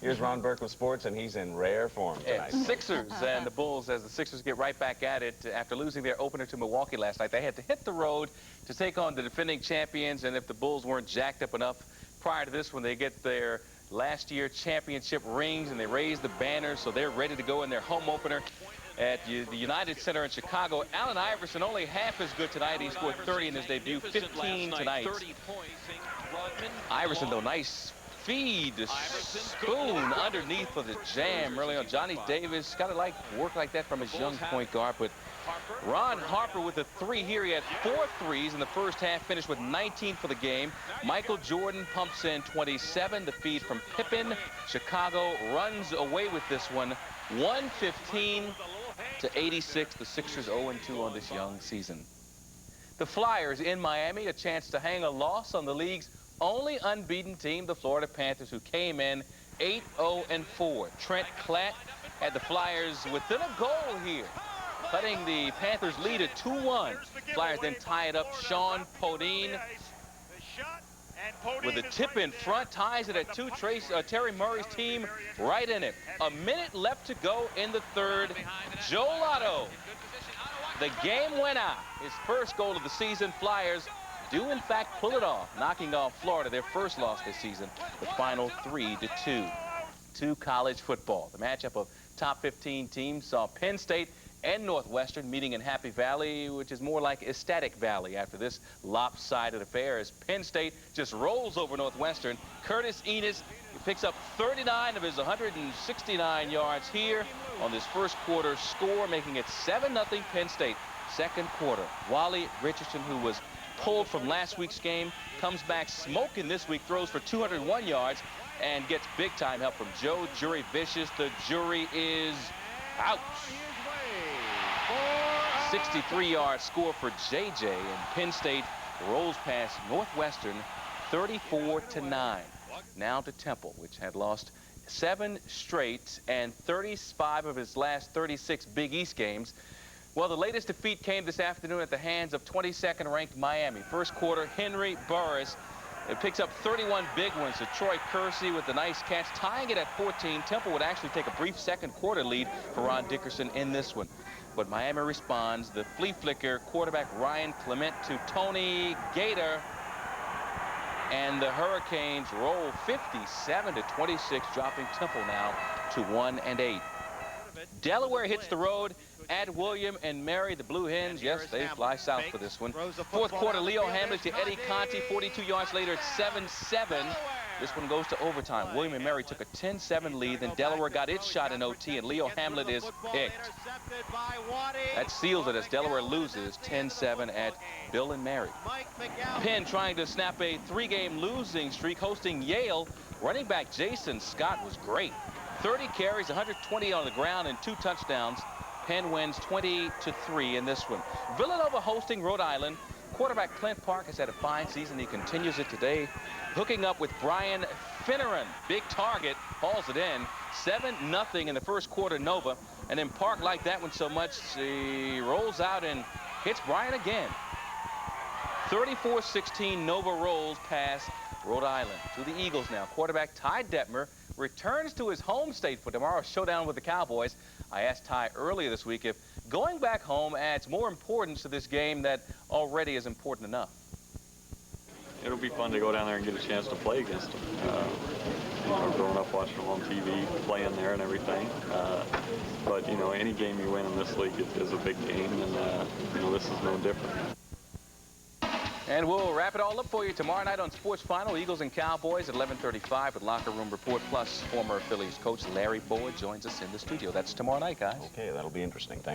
Here's Ron Burke with sports, and he's in rare form tonight. Sixers and the Bulls, as the Sixers get right back at it after losing their opener to Milwaukee last night. They had to hit the road to take on the defending champions, and if the Bulls weren't jacked up enough prior to this, when they get their last year championship rings and they raise the banners, so they're ready to go in their home opener at the United Center in Chicago. Allen Iverson only half as good tonight. He scored 30 in his debut, 15 tonight. Iverson, though, nice feed to Spoon underneath for the jam early on. Johnny Davis got to work like that from his young point guard, but Ron Harper with the three here. He had 4 threes in the first half, finished with 19 for the game. Michael Jordan pumps in 27. The feed from Pippen. Chicago runs away with this one, 115 to 86. The Sixers 0-2 on this young season. The Flyers in Miami, a chance to hang a loss on the league's only unbeaten team, the Florida Panthers, who came in 8-0-4. Trent Klatt had the Flyers within a goal here, cutting the Panthers' lead at 2-1. Flyers then tie it up. Sean Podine with a tip in front, ties it at 2. Terry Murray's team right in it. A minute left to go in the third. Joe Lotto, the game winner, his first goal of the season. Flyers do in fact pull it off, knocking off Florida, their first loss this season, the final 3-2. To college football. The matchup of top 15 teams saw Penn State and Northwestern meeting in Happy Valley, which is more like Ecstatic Valley after this lopsided affair, as Penn State just rolls over Northwestern. Curtis Enos picks up 39 of his 169 yards here on this first quarter score, making it 7-0 Penn State. Second quarter, Wally Richardson, who was pulled from last week's game, comes back smoking this week, throws for 201 yards, and gets big-time help from Joe Jury Vicious. The jury is out. 63-yard score for JJ, and Penn State rolls past Northwestern 34-9. Now to Temple, which had lost 7 straight and 35 of his last 36 Big East games. Well, the latest defeat came this afternoon at the hands of 22nd ranked Miami. First quarter, Henry Burris picks up 31 big ones to Troy Kersey with the nice catch, tying it at 14. Temple would actually take a brief second quarter lead for Ron Dickerson in this one. But Miami responds. The flea flicker quarterback Ryan Clement to Tony Gator. And the Hurricanes roll 57-26, dropping Temple now to 1-8. Delaware hits the road at William and Mary. The Blue Hens, yes, they fly south for this one. Fourth quarter, Leo Hamlet to Eddie Conti. 42 yards later, it's 7-7. This one goes to overtime. William and Mary took a 10-7 lead. Then Delaware got its shot in OT, and Leo Hamlet is picked. That seals it as Delaware loses 10-7 at Bill and Mary. Penn trying to snap a 3-game losing streak, hosting Yale. Running back Jason Scott was great. 30 carries, 120 on the ground, and 2 touchdowns. Penn wins 20-3 in this one. Villanova hosting Rhode Island. Quarterback Clint Park has had a fine season. He continues it today, hooking up with Brian Finneran. Big target, hauls it in. 7-0 in the first quarter, Nova. And then Park liked that one so much, he rolls out and hits Brian again. 34-16, Nova rolls past Rhode Island. To the Eagles now. Quarterback Ty Detmer returns to his home state for tomorrow's showdown with the Cowboys. I asked Ty earlier this week if going back home adds more importance to this game that already is important enough. It'll be fun to go down there and get a chance to play against them. You know, growing up watching them on TV, playing there and everything. But, you know, any game you win in this league is a big game, and, you know, this is no different. And we'll wrap it all up for you tomorrow night on Sports Final. Eagles and Cowboys at 11:35 with Locker Room Report. Plus, former Phillies coach Larry Boyd joins us in the studio. That's tomorrow night, guys. Okay, that'll be interesting. Thanks.